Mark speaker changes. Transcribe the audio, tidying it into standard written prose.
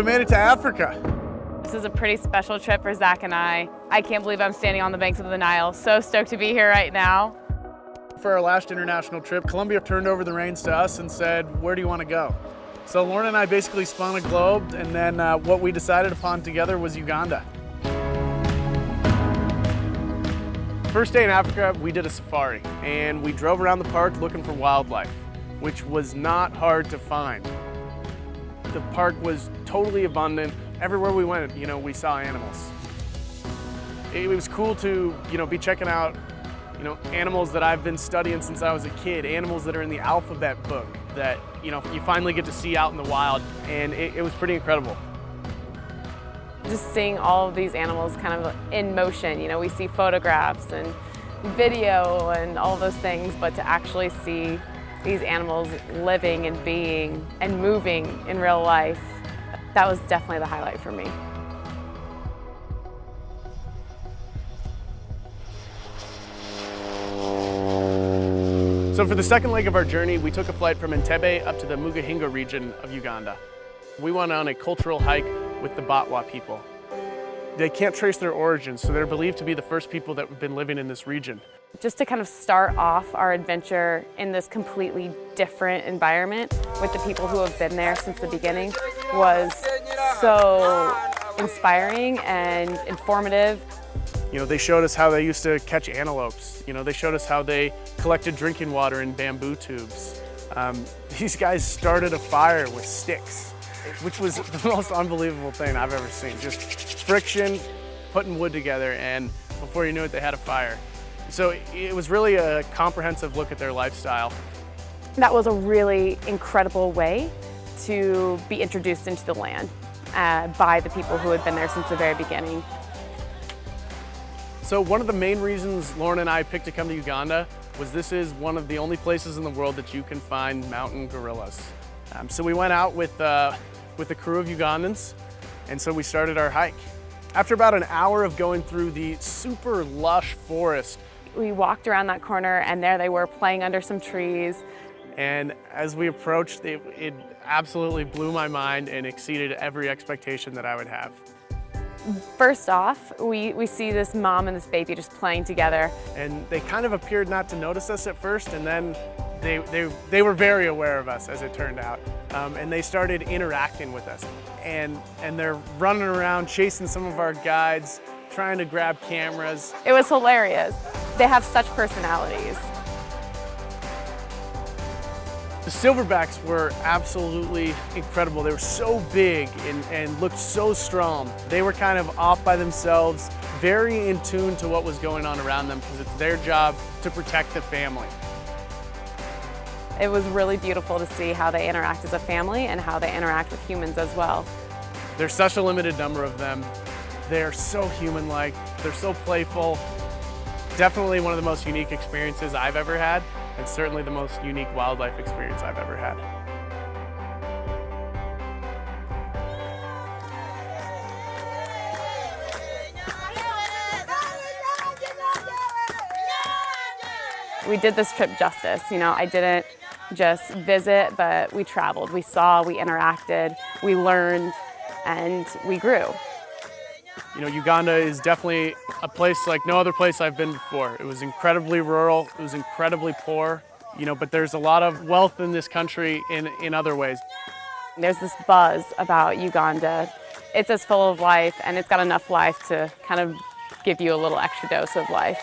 Speaker 1: we made it to Africa.
Speaker 2: This is a pretty special trip for Zach and I. I can't believe I'm standing on the banks of the Nile. So stoked to be here right now.
Speaker 1: For our last international trip, Colombia turned over the reins to us and said, where do you want to go? So Lauren and I basically spun a globe, and then what we decided upon together was Uganda. First day in Africa, we did a safari, and we drove around the park looking for wildlife, which was not hard to find. The park was totally abundant. Everywhere we went, we saw animals. It was cool to, be checking out, animals that I've been studying since I was a kid, animals that are in the alphabet book that, you finally get to see out in the wild, and it was pretty incredible.
Speaker 2: Just seeing all of these animals kind of in motion, we see photographs and video and all those things, but to actually see these animals living and being and moving in real life, that was definitely the highlight for me.
Speaker 1: So for the second leg of our journey, we took a flight from Entebbe up to the Mugahinga region of Uganda. We went on a cultural hike with the Batwa people. They can't trace their origins, so they're believed to be the first people that have been living in this region.
Speaker 2: Just to kind of start off our adventure in this completely different environment with the people who have been there since the beginning was so inspiring and informative.
Speaker 1: They showed us how they used to catch antelopes. They showed us how they collected drinking water in bamboo tubes. These guys started a fire with sticks, which was the most unbelievable thing I've ever seen. Just friction, putting wood together, and before you knew it, they had a fire. So it was really a comprehensive look at their lifestyle.
Speaker 2: That was a really incredible way to be introduced into the land by the people who had been there since the very beginning.
Speaker 1: So one of the main reasons Lauren and I picked to come to Uganda was this is one of the only places in the world that you can find mountain gorillas. So we went out with a crew of Ugandans, and so we started our hike. After about an hour of going through the super lush forest,
Speaker 2: we walked around that corner, and there they were playing under some trees.
Speaker 1: And as we approached, it absolutely blew my mind and exceeded every expectation that I would have.
Speaker 2: First off, we see this mom and this baby just playing together.
Speaker 1: And they kind of appeared not to notice us at first, and then they were very aware of us, as it turned out. And they started interacting with us. And they're running around chasing some of our guides, trying to grab cameras.
Speaker 2: It was hilarious. They have such personalities.
Speaker 1: The silverbacks were absolutely incredible. They were so big and looked so strong. They were kind of off by themselves, very in tune to what was going on around them because it's their job to protect the family.
Speaker 2: It was really beautiful to see how they interact as a family and how they interact with humans as well.
Speaker 1: There's such a limited number of them. They're so human-like, they're so playful. Definitely one of the most unique experiences I've ever had, and certainly the most unique wildlife experience I've ever had.
Speaker 2: We did this trip justice. I didn't just visit, but we traveled. We saw, we interacted, we learned, and we grew.
Speaker 1: Uganda is definitely a place like no other place I've been before. It was incredibly rural, it was incredibly poor, but there's a lot of wealth in this country in other ways.
Speaker 2: There's this buzz about Uganda. It's as full of life, and it's got enough life to kind of give you a little extra dose of life.